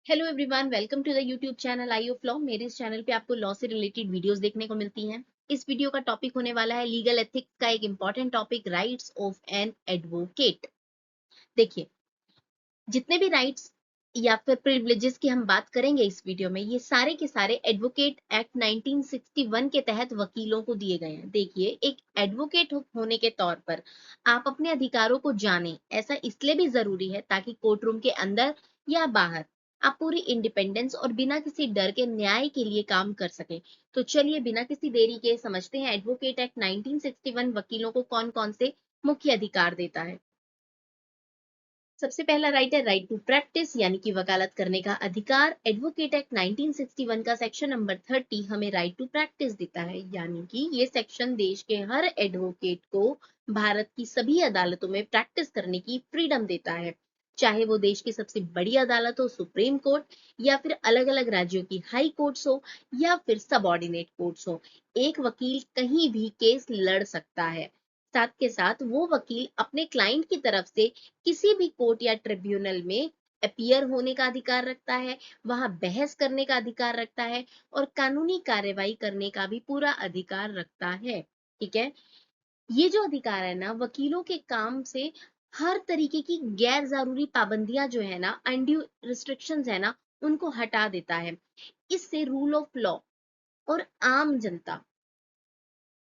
Hello everyone, welcome to the YouTube channel Eye of Law. मेरे इस channel पे आपको लॉ से रिलेटेड वीडियोस देखने को मिलती हैं। इस वीडियो का टॉपिक होने वाला है लीगल एथिक्स का एक important topic, rights of an advocate. देखिए, जितने भी राइट्स या फिर प्रिविलेजेस की हम बात करेंगे इस वीडियो में, ये सारे के सारे एडवोकेट एक्ट 1961 के तहत वकीलों को दिए गए हैं। देखिए, एक एडवोकेट होने के तौर पर आप अपने अधिकारों को जानें, ऐसा इसलिए भी जरूरी है ताकि कोर्ट रूम के अंदर या बाहर आप पूरी इंडिपेंडेंस और बिना किसी डर के न्याय के लिए काम कर सकें। तो चलिए बिना किसी देरी के समझते हैं एडवोकेट एक्ट 1961 वकीलों को कौन कौन से मुख्य अधिकार देता है। सबसे पहला राइट है राइट टू प्रैक्टिस, यानी कि वकालत करने का अधिकार। एडवोकेट एक्ट 1961 का सेक्शन नंबर 30 हमें राइट टू प्रैक्टिस देता है, यानी कि ये सेक्शन देश के हर एडवोकेट को भारत की सभी अदालतों में प्रैक्टिस करने की फ्रीडम देता है, चाहे वो देश की सबसे बड़ी अदालत हो सुप्रीम कोर्ट, या फिर अलग अलग राज्यों की हाई कोर्ट्स हो, या फिर सबऑर्डिनेट कोर्ट्स हो। एक वकील कहीं भी केस लड़ सकता है। साथ के साथ वो वकील अपने क्लाइंट की तरफ से किसी भी कोर्ट या ट्रिब्यूनल में अपीयर होने का अधिकार रखता है, वहां बहस करने का अधिकार रखता है और कानूनी कार्यवाही करने का भी पूरा अधिकार रखता है। ठीक है, ये जो अधिकार है ना, वकीलों के काम से हर तरीके की गैर जरूरी पाबंदियां जो है ना, अनड्यू रिस्ट्रिक्शंस है ना, उनको हटा देता है। इससे रूल ऑफ लॉ और आम जनता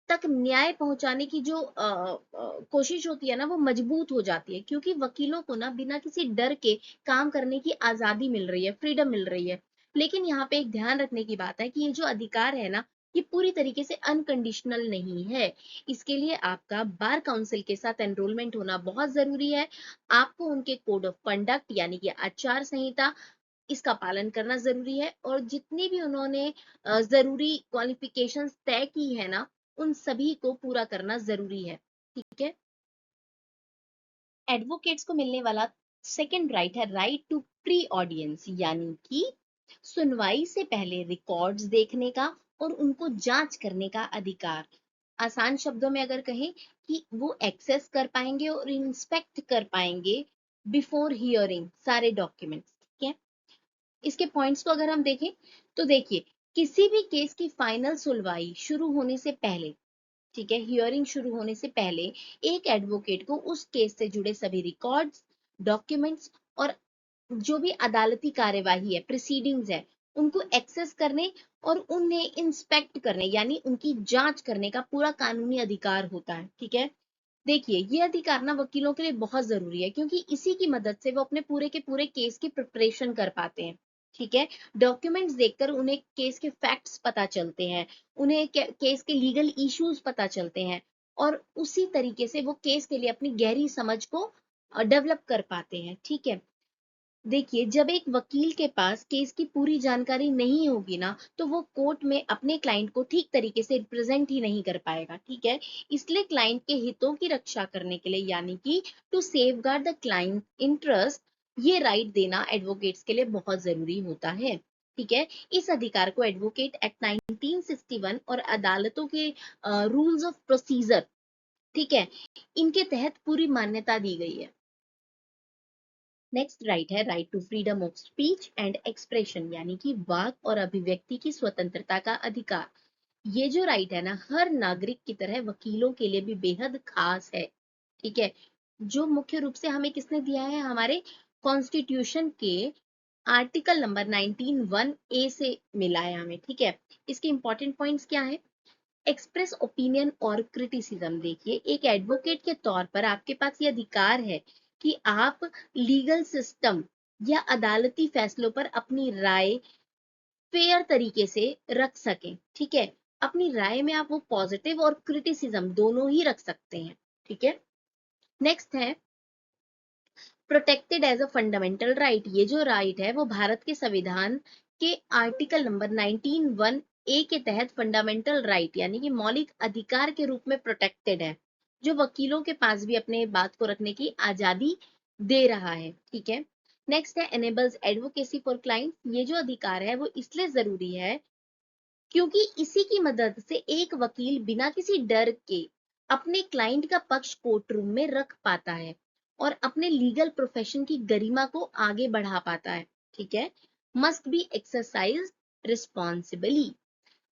तक न्याय पहुंचाने की जो कोशिश होती है ना, वो मजबूत हो जाती है, क्योंकि वकीलों को ना बिना किसी डर के काम करने की आजादी मिल रही है, फ्रीडम मिल रही है। लेकिन यहाँ पे एक ध्यान रखने की बात है कि ये जो अधिकार है ना, ये पूरी तरीके से अनकंडीशनल नहीं है। इसके लिए आपका बार काउंसिल के साथ एनरोलमेंट होना बहुत जरूरी है। आपको उनके कोड ऑफ कंडक्ट यानी कि आचार संहिता, इसका पालन करना जरूरी है, और जितनी भी उन्होंने जरूरी क्वालिफिकेशंस तय की है ना, उन सभी को पूरा करना जरूरी है। ठीक है, एडवोकेट्स को मिलने वाला सेकंड राइट है राइट टू प्री ऑडियंस, यानी कि सुनवाई से पहले रिकॉर्ड्स देखने का और उनको जांच करने का अधिकार। आसान शब्दों में अगर कहें कि वो एक्सेस कर पाएंगे और इंस्पेक्ट कर पाएंगे बिफोर हियरिंग सारे डॉक्यूमेंट्स। ठीक है, इसके पॉइंट्स को अगर हम देखें तो देखिए, किसी भी केस की फाइनल सुनवाई शुरू होने से पहले, ठीक है, हियरिंग शुरू होने से पहले एक एडवोकेट को उस केस से जुड़े सभी रिकॉर्ड्स, डॉक्यूमेंट्स और जो भी अदालती कार्यवाही है, प्रोसीडिंग्स है, उनको एक्सेस करने और उन्हें इंस्पेक्ट करने यानी उनकी जांच करने का पूरा कानूनी अधिकार होता है। ठीक है, देखिए, ये अधिकार ना वकीलों के लिए बहुत जरूरी है, क्योंकि इसी की मदद से वो अपने पूरे के पूरे केस की प्रिपरेशन कर पाते हैं। ठीक है, डॉक्यूमेंट्स देखकर उन्हें केस के फैक्ट्स पता चलते हैं, उन्हें केस के लीगल इश्यूज पता चलते हैं, और उसी तरीके से वो केस के लिए अपनी गहरी समझ को डेवलप कर पाते हैं। ठीक है, देखिए, जब एक वकील के पास केस की पूरी जानकारी नहीं होगी ना, तो वो कोर्ट में अपने क्लाइंट को ठीक तरीके से रिप्रेजेंट ही नहीं कर पाएगा। ठीक है, इसलिए क्लाइंट के हितों की रक्षा करने के लिए, यानी कि to safeguard the client interest, ये राइट देना एडवोकेट्स के लिए बहुत जरूरी होता है। ठीक है, इस अधिकार को एडवोकेट एक्ट 1961 और अदालतों के रूल्स ऑफ प्रोसीजर, ठीक है, इनके तहत पूरी मान्यता दी गई है। नेक्स्ट राइट है right to freedom of speech and expression, यानी कि वाक और अभिव्यक्ति की स्वतंत्रता का अधिकार। ये जो राइट है ना, हर नागरिक की तरह वकीलों के लिए भी बेहद खास है। ठीक है, जो मुख्य रूप से हमें किसने दिया है, हमारे कॉन्स्टिट्यूशन के आर्टिकल नंबर 19(1)(a) से मिला है हमें। ठीक है, इसके इंपॉर्टेंट पॉइंट्स क्या है? एक्सप्रेस ओपिनियन और क्रिटिसिज्म। देखिए, एक एडवोकेट के तौर पर आपके पास ये अधिकार है कि आप लीगल सिस्टम या अदालती फैसलों पर अपनी राय फेयर तरीके से रख सकें। ठीक है, अपनी राय में आप वो पॉजिटिव और क्रिटिसिज्म दोनों ही रख सकते हैं। ठीक है, नेक्स्ट है protected as a fundamental right. ये जो राइट है वो भारत के संविधान के आर्टिकल नंबर 19(1)(a) के तहत फंडामेंटल राइट यानी कि मौलिक अधिकार के रूप में प्रोटेक्टेड है, जो वकीलों के पास भी अपने बात को रखने की आजादी दे रहा है। ठीक है, नेक्स्ट है एनेबल्स एडवोकेसी फॉर क्लाइंट। ये जो अधिकार है वो इसलिए जरूरी है क्योंकि इसी की मदद से एक वकील बिना किसी डर के अपने क्लाइंट का पक्ष कोर्ट रूम में रख पाता है और अपने लीगल प्रोफेशन की गरिमा को आगे बढ़ा पाता है। ठीक है, must be exercised responsibly.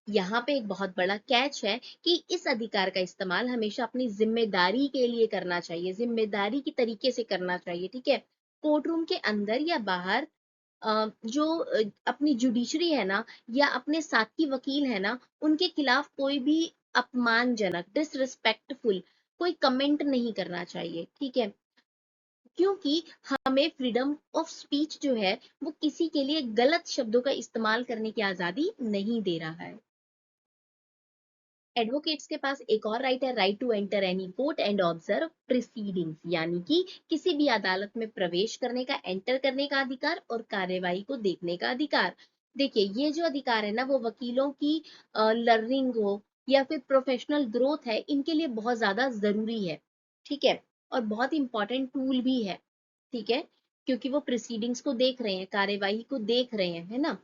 यहाँ पे एक बहुत बड़ा कैच है कि इस अधिकार का इस्तेमाल हमेशा अपनी जिम्मेदारी के लिए करना चाहिए, जिम्मेदारी की तरीके से करना चाहिए, ठीक है। कोर्ट रूम के अंदर या बाहर जो अपनी जुडिशरी है ना, या अपने साथी वकील है ना, उनके खिलाफ कोई भी अपमानजनक, डिसरिस्पेक्टफुल कोई कमेंट नहीं करना चाहिए, ठीक है। क्योंकि हमें फ्रीडम ऑफ स्पीच जो है वो किसी के लिए गलत शब्दों का इस्तेमाल करने की आजादी नहीं दे रहा है। एडवोकेट्स के पास एक और राइट है, right to enter any court and observe proceedings, यानी कि किसी भी अदालत में प्रवेश करने का, एंटर करने का अधिकार और कार्यवाही को देखने का अधिकार। देखिए, ये जो अधिकार है ना, वो वकीलों की लर्निंग हो या फिर प्रोफेशनल ग्रोथ है, इनके लिए बहुत ज्यादा जरूरी है, ठीक है, और बहुत इंपॉर्टेंट टूल भी है, ठीक है, क्योंकि वो प्रोसीडिंग्स को देख रहे हैं, कार्यवाही को देख रहे हैं, है ना।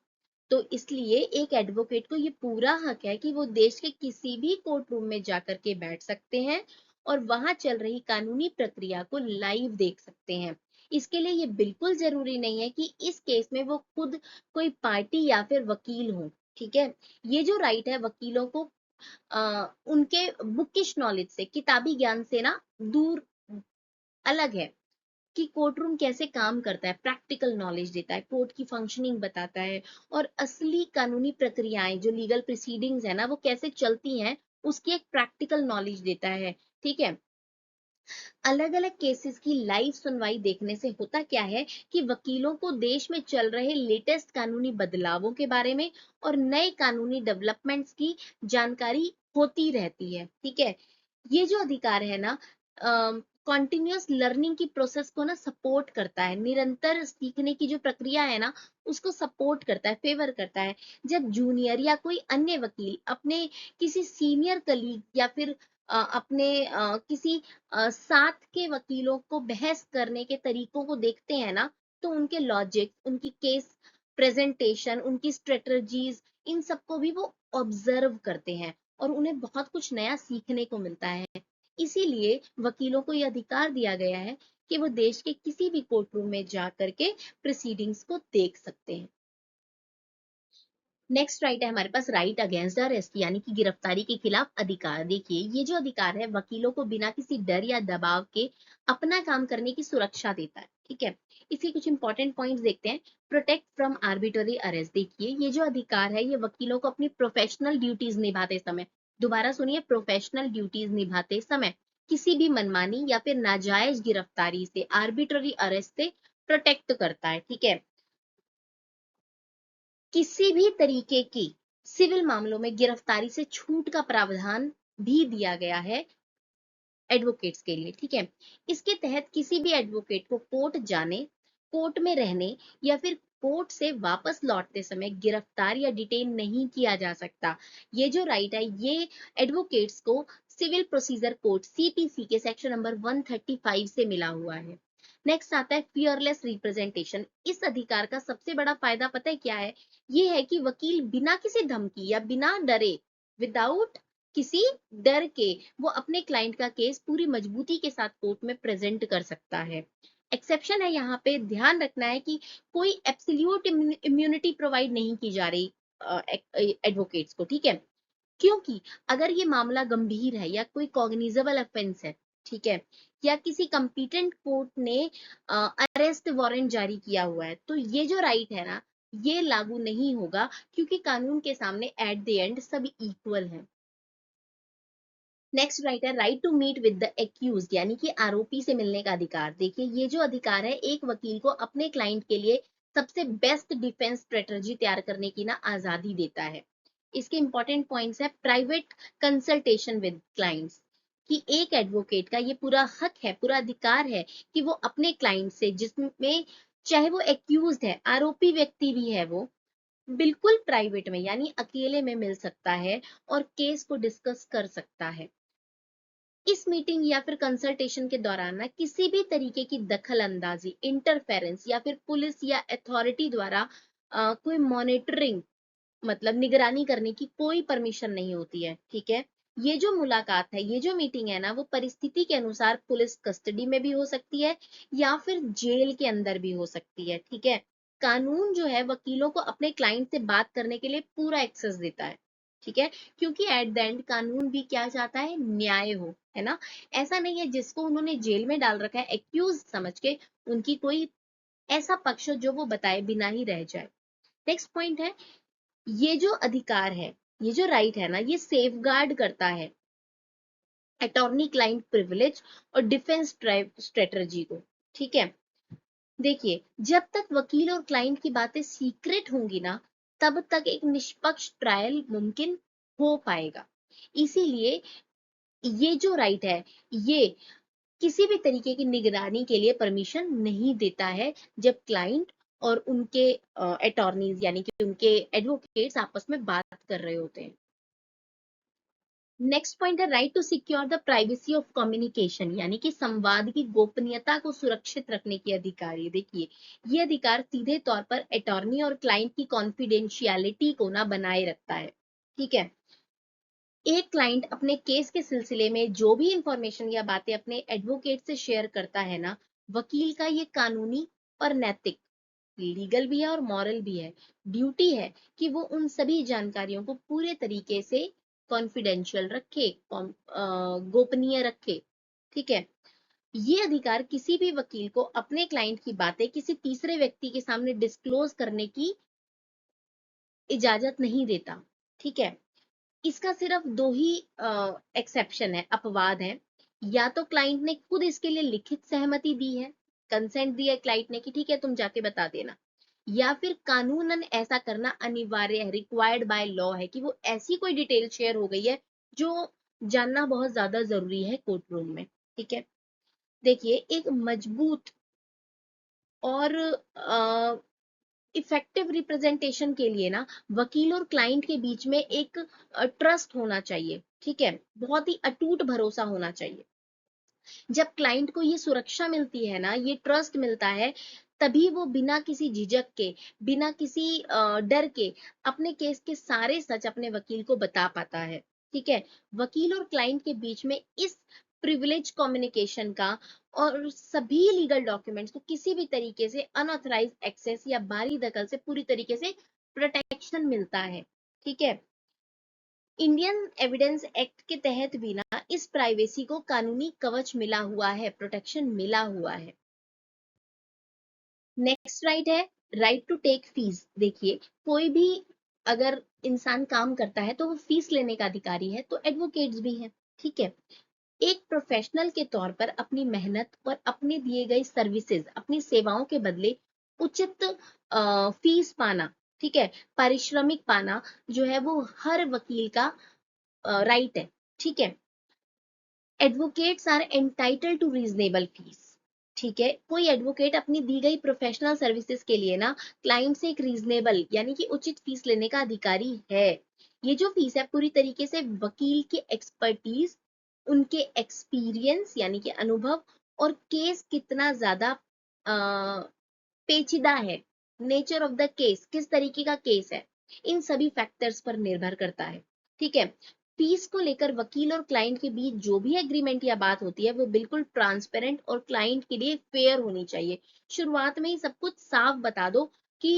तो इसलिए एक एडवोकेट को ये पूरा हक है कि वो देश के किसी भी कोर्ट रूम में जाकर के बैठ सकते हैं और वहां चल रही कानूनी प्रक्रिया को लाइव देख सकते हैं। इसके लिए ये बिल्कुल जरूरी नहीं है कि इस केस में वो खुद कोई पार्टी या फिर वकील हो, ठीक है। ये जो राइट है वकीलों को उनके बुकिश नॉलेज से, किताबी ज्ञान से ना दूर, अलग है, कि कोर्ट रूम कैसे काम करता है, प्रैक्टिकल नॉलेज देता है, कोर्ट की फंक्शनिंग बताता है, और असली कानूनी प्रक्रियाएं जो लीगल प्रोसीडिंग्स है ना वो कैसे चलती हैं, उसकी एक प्रैक्टिकल नॉलेज देता है, ठीक है। अलग अलग केसेस की लाइव सुनवाई देखने से होता क्या है कि वकीलों को देश में चल रहे लेटेस्ट कानूनी बदलावों के बारे में और नए कानूनी डेवलपमेंट्स की जानकारी होती रहती है, ठीक है। ये जो अधिकार है ना, कॉन्टिन्यूअस लर्निंग की प्रोसेस को ना सपोर्ट करता है, निरंतर सीखने की जो प्रक्रिया है ना उसको सपोर्ट करता है, फेवर करता है। जब जूनियर या कोई अन्य वकील अपने किसी सीनियर कलीग या फिर अपने किसी साथ के वकीलों को बहस करने के तरीकों को देखते हैं ना, तो उनके लॉजिक, उनकी केस प्रेजेंटेशन, उनकी स्ट्रेटजीज, इन सबको भी वो ऑब्जर्व करते हैं और उन्हें बहुत कुछ नया सीखने को मिलता है। इसीलिए वकीलों को यह अधिकार दिया गया है कि वो देश के किसी भी कोर्ट रूम में जा करके प्रोसीडिंग्स को देख सकते हैं। नेक्स्ट राइट है हमारे पास, राइट अगेंस्ट अरेस्ट, यानी कि गिरफ्तारी के खिलाफ अधिकार। देखिए, ये जो अधिकार है वकीलों को बिना किसी डर या दबाव के अपना काम करने की सुरक्षा देता है, ठीक है। इसके कुछ इंपॉर्टेंट पॉइंट्स देखते हैं। Protect from arbitrary arrest. देखिए, ये जो अधिकार है ये वकीलों को अपनी प्रोफेशनल ड्यूटीज निभाते समय, दोबारा सुनिए, प्रोफेशनल ड्यूटीज निभाते समय किसी भी मनमानी या फिर नाजायज गिरफ्तारी से, आर्बिट्ररी अरेस्ट से प्रोटेक्ट करता है, ठीक है। किसी भी तरीके की सिविल मामलों में गिरफ्तारी से छूट का प्रावधान भी दिया गया है एडवोकेट्स के लिए, ठीक है। इसके तहत किसी भी एडवोकेट को कोर्ट जाने, कोर्ट में रहने या फिर कोर्ट से वापस लौटते समय गिरफ्तार या डिटेन नहीं किया जा सकता। ये जो राइट है ये एडवोकेट्स को सिविल प्रोसीजर कोड सीपीसी के सेक्शन नंबर 135 से मिला हुआ है। नेक्स्ट आता है फियरलेस रिप्रेजेंटेशन। इस अधिकार का सबसे बड़ा फायदा पता है क्या है? ये है कि वकील बिना किसी धमकी या बिना डरे, विदाउट किसी डर के, वो अपने क्लाइंट का केस पूरी मजबूती के साथ कोर्ट में प्रेजेंट कर सकता है। एक्सेप्शन है यहाँ पे, ध्यान रखना है कि कोई एब्सोल्यूट इम्यूनिटी प्रोवाइड नहीं की जा रही एडवोकेट्स को, ठीक है। क्योंकि अगर ये मामला गंभीर है या कोई कॉग्निजेबल ऑफेंस है, ठीक है, या किसी कंपिटेंट कोर्ट ने अरेस्ट वारंट जारी किया हुआ है, तो ये जो राइट है ना ये लागू नहीं होगा, क्योंकि कानून के सामने एट द एंड सब इक्वल हैं। नेक्स्ट राइट है right to meet with the accused, यानी कि आरोपी से मिलने का अधिकार। देखिए, ये जो अधिकार है एक वकील को अपने क्लाइंट के लिए सबसे बेस्ट डिफेंस स्ट्रेटजी तैयार करने की ना आजादी देता है। इसके इंपॉर्टेंट पॉइंट्स है, प्राइवेट कंसल्टेशन विद क्लाइंट्स, कि एक एडवोकेट का ये पूरा हक है, पूरा अधिकार है कि वो अपने क्लाइंट से, जिसमें चाहे वो एक्यूज है, आरोपी व्यक्ति भी है, वो बिल्कुल प्राइवेट में यानी अकेले में मिल सकता है और केस को डिस्कस कर सकता है। इस मीटिंग या फिर कंसल्टेशन के दौरान ना किसी भी तरीके की दखल अंदाजी, इंटरफेरेंस या फिर पुलिस या अथॉरिटी द्वारा कोई मॉनिटरिंग, मतलब निगरानी करने की कोई परमिशन नहीं होती है, ठीक है। ये जो मुलाकात है, ये जो मीटिंग है ना, वो परिस्थिति के अनुसार पुलिस कस्टडी में भी हो सकती है या फिर जेल के अंदर भी हो सकती है, ठीक है। कानून जो है वकीलों को अपने क्लाइंट से बात करने के लिए पूरा एक्सेस देता है, ठीक है, क्योंकि एट द एंड कानून भी क्या चाहता है, न्याय हो, है ना। ऐसा नहीं है जिसको उन्होंने जेल में डाल रखा है एक्यूज समझ के, उनकी कोई ऐसा पक्ष हो जो वो बताए बिना ही रह जाए। नेक्स्ट पॉइंट है, ये जो अधिकार है, ये जो राइट है ना, ये सेफगार्ड करता है अटॉर्नी क्लाइंट प्रिविलेज और डिफेंस स्ट्रेटजी को, ठीक है। देखिए, जब तक वकील और क्लाइंट की बातें सीक्रेट होंगी ना, तब तक एक निष्पक्ष ट्रायल मुमकिन हो पाएगा। इसीलिए ये जो राइट है, ये किसी भी तरीके की निगरानी के लिए परमिशन नहीं देता है जब क्लाइंट और उनके अटॉर्नीज यानी कि उनके एडवोकेट्स आपस में बात कर रहे होते हैं। नेक्स्ट पॉइंट है right to secure the privacy of communication, यानी कि संवाद की गोपनीयता को सुरक्षित रखने की अधिकार। ये देखिए, ये अधिकार सीधे तौर पर अटॉर्नी और क्लाइंट की कॉन्फिडेंशियलिटी को ना बनाए रखता है, ठीक है। एक क्लाइंट अपने केस के सिलसिले में जो भी इंफॉर्मेशन या बातें अपने एडवोकेट से शेयर करता है ना, वकील का ये कानूनी और नैतिक, लीगल भी है और मॉरल भी है, ड्यूटी है कि वो उन सभी जानकारियों को पूरे तरीके से कॉन्फिडेंशियल रखे, गोपनीय रखे, ठीक है। ये अधिकार किसी भी वकील को अपने क्लाइंट की बातें किसी तीसरे व्यक्ति के सामने डिस्क्लोज करने की इजाजत नहीं देता, ठीक है। इसका सिर्फ दो ही एक्सेप्शन है, अपवाद है। या तो क्लाइंट ने खुद इसके लिए लिखित सहमति दी है, कंसेंट दिया है क्लाइंट ने कि ठीक है तुम जाके बता देना, या फिर कानूनन ऐसा करना अनिवार्य है, रिक्वायर्ड बाय लॉ है कि वो ऐसी कोई डिटेल शेयर हो गई है जो जानना बहुत ज्यादा जरूरी है कोर्ट रूम में, ठीक है। देखिए, एक मजबूत और इफेक्टिव रिप्रेजेंटेशन के लिए ना, वकील और क्लाइंट के बीच में एक ट्रस्ट होना चाहिए, ठीक है, बहुत ही अटूट भरोसा होना चाहिए। जब क्लाइंट को ये सुरक्षा मिलती है ना, ये ट्रस्ट मिलता है, तभी वो बिना किसी झिझक के, बिना किसी डर के अपने केस के सारे सच अपने वकील को बता पाता है, ठीक है। वकील और क्लाइंट के बीच में इस प्रिविलेज कम्युनिकेशन का और सभी लीगल डॉक्यूमेंट्स को किसी भी तरीके से अनऑथराइज एक्सेस या बारी दखल से पूरी तरीके से प्रोटेक्शन मिलता है, ठीक है। इंडियन एविडेंस एक्ट के तहत भी ना इस प्राइवेसी को कानूनी कवच मिला हुआ है, प्रोटेक्शन मिला हुआ है। नेक्स्ट राइट है राइट टू टेक फीस। देखिए, कोई भी अगर इंसान काम करता है तो वो फीस लेने का अधिकारी है, तो एडवोकेट्स भी हैं, ठीक है। एक प्रोफेशनल के तौर पर अपनी मेहनत और अपने दिए गए सर्विसेज, अपनी सेवाओं के बदले उचित फीस पाना, ठीक है, पारिश्रमिक पाना, जो है वो हर वकील का राइट है, ठीक है। Advocates are entitled to reasonable fees, ठीक है। कोई एडवोकेट अपनी दी गई प्रोफेशनल सर्विसेज के लिए ना क्लाइंट से एक रीजनेबल यानी कि उचित फीस लेने का अधिकारी है। ये जो फीस है पूरी तरीके से वकील की एक्सपर्टीज, उनके एक्सपीरियंस यानी कि अनुभव, और केस कितना ज्यादा पेचीदा है, नेचर ऑफ द केस, किस तरीके का केस है, इन सभी फैक्टर्स पर निर्भर करता है, ठीक है। फीस को लेकर वकील और क्लाइंट के बीच जो भी एग्रीमेंट या बात होती है वो बिल्कुल ट्रांसपेरेंट और क्लाइंट के लिए फेयर होनी चाहिए। शुरुआत में ही सब कुछ साफ बता दो कि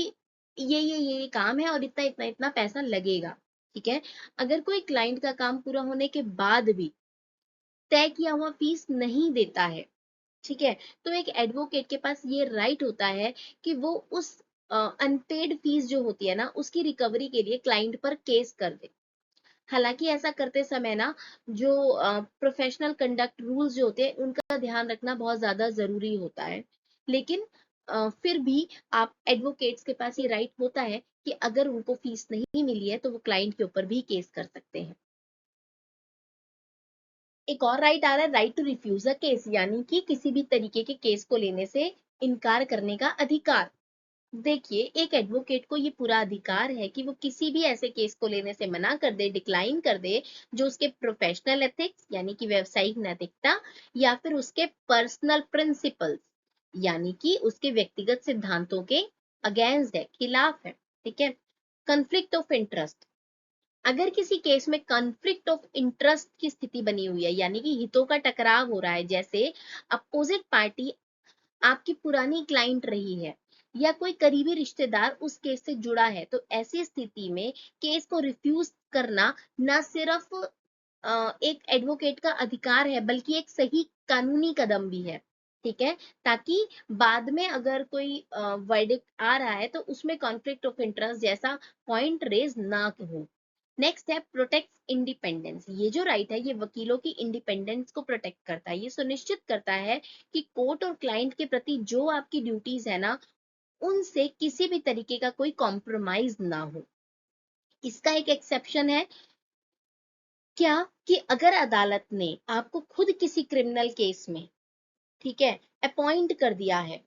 ये काम है और इतना इतना इतना पैसा लगेगा, ठीक है। अगर कोई क्लाइंट का काम पूरा होने के बाद भी तय किया हुआ फीस नहीं देता है, ठीक है, तो एक एडवोकेट के पास ये राइट होता है कि वो उस अनपेड फीस जो होती है ना उसकी रिकवरी के लिए क्लाइंट पर केस कर दे। हालांकि ऐसा करते समय ना जो प्रोफेशनल कंडक्ट रूल्स जो होते हैं उनका ध्यान रखना बहुत ज्यादा जरूरी होता है, लेकिन फिर भी आप एडवोकेट्स के पास ये राइट होता है कि अगर उनको फीस नहीं मिली है तो वो क्लाइंट के ऊपर भी केस कर सकते हैं। एक और राइट आ रहा है right to refuse a case, यानी कि किसी भी तरीके के केस को लेने से इनकार करने का अधिकार। देखिए, एक एडवोकेट को ये पूरा अधिकार है कि वो किसी भी ऐसे केस को लेने से मना कर दे, डिक्लाइन कर दे, जो उसके प्रोफेशनल एथिक्स यानी कि व्यावसायिक नैतिकता या फिर उसके पर्सनल प्रिंसिपल्स यानी कि उसके व्यक्तिगत सिद्धांतों के अगेंस्ट है, खिलाफ है, ठीक है। कंफ्लिक्ट ऑफ इंटरेस्ट, अगर किसी केस में कॉन्फ्लिक्ट ऑफ इंटरेस्ट की स्थिति बनी हुई है यानी कि हितों का टकराव हो रहा है, जैसे अपोजिट पार्टी आपकी पुरानी क्लाइंट रही है या कोई करीबी रिश्तेदार उस केस से जुड़ा है, तो ऐसी स्थिति में केस को रिफ्यूज करना न सिर्फ एक एडवोकेट का अधिकार है बल्कि एक सही कानूनी कदम भी है, ठीक है, ताकि बाद में अगर कोई वर्डिक्ट आ रहा है तो उसमें कॉन्फ्लिक्ट ऑफ इंटरेस्ट जैसा पॉइंट रेज ना हो। नेक्स्ट है प्रोटेक्ट इंडिपेंडेंस। ये जो राइट है ये वकीलों की इंडिपेंडेंस को प्रोटेक्ट करता है। ये सुनिश्चित करता है कि कोर्ट और क्लाइंट के प्रति जो आपकी ड्यूटीज है ना, उनसे किसी भी तरीके का कोई कॉम्प्रोमाइज ना हो। इसका एक एक्सेप्शन है क्या, कि अगर अदालत ने आपको खुद किसी क्रिमिनल केस में, ठीक है, अपॉइंट कर दिया है,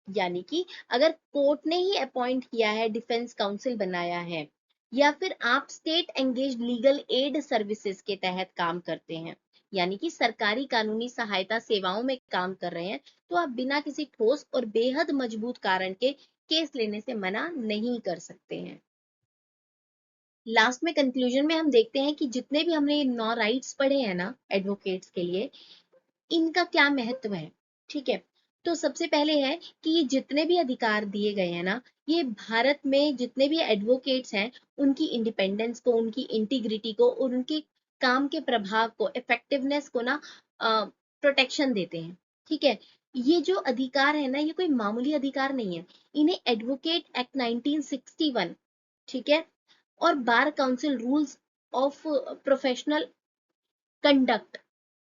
यानी कि अगर कोर्ट ने ही अपॉइंट किया है, डिफेंस काउंसिल बनाया है, या फिर आप state engage legal aid services के तहत काम करते हैं, यानी कि सरकारी कानूनी सहायता सेवाओं में काम कर रहे हैं, तो आप बिना किसी ठोस और बेहद मजबूत कारण के केस लेने से मना नहीं कर सकते हैं। लास्ट में कंक्लूजन में हम देखते हैं कि जितने भी हमने 9 राइट्स पढ़े हैं ना एडवोकेट्स के लिए, इनका क्या महत्व है, ठीक है। तो सबसे पहले है कि ये जितने भी अधिकार दिए गए हैं ना, ये भारत में जितने भी एडवोकेट्स हैं उनकी इंडिपेंडेंस को, उनकी इंटीग्रिटी को और उनके काम के प्रभाव को, इफेक्टिवनेस को ना प्रोटेक्शन देते हैं, ठीक है। ये जो अधिकार है ना, ये कोई मामूली अधिकार नहीं है। इन्हें एडवोकेट एक्ट 1961, ठीक है, और bar council rules of professional conduct,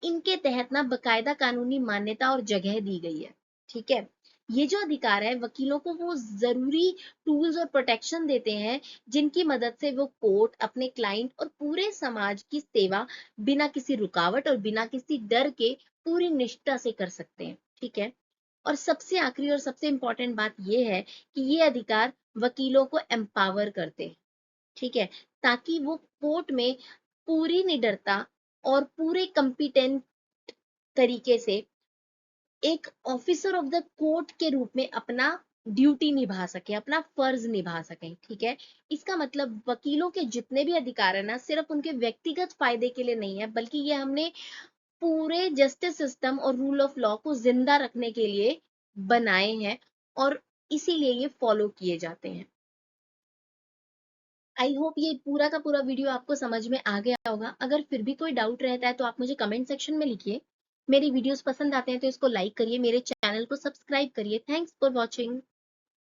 इनके तहत ना बकायदा कानूनी मान्यता और जगह दी गई है, ठीक है। ये जो अधिकार है वकीलों को वो जरूरी टूल्स और प्रोटेक्शन देते हैं जिनकी मदद से वो कोर्ट, अपने क्लाइंट और पूरे समाज की सेवा बिना किसी रुकावट और बिना किसी डर के पूरी निष्ठा से कर सकते हैं, ठीक है। और सबसे आखिरी और सबसे इंपॉर्टेंट बात ये है कि ये अधिकार वकीलों को एम्पावर करते हैं, ठीक है, ताकि वो कोर्ट में पूरी निडरता और पूरे कंपिटेंट तरीके से एक ऑफिसर ऑफ द कोर्ट के रूप में अपना ड्यूटी निभा सके, अपना फर्ज निभा सके, ठीक है। इसका मतलब वकीलों के जितने भी अधिकार है ना, सिर्फ उनके व्यक्तिगत फायदे के लिए नहीं है, बल्कि ये हमने पूरे जस्टिस सिस्टम और रूल ऑफ लॉ को जिंदा रखने के लिए बनाए हैं, और इसीलिए ये फॉलो किए जाते हैं। आई होप ये पूरा का पूरा वीडियो आपको समझ में आ गया होगा। अगर फिर भी कोई डाउट रहता है तो आप मुझे कमेंट सेक्शन में लिखिए। मेरी वीडियोस पसंद आते हैं तो इसको लाइक करिए, मेरे चैनल को सब्सक्राइब करिए। Thanks for watching.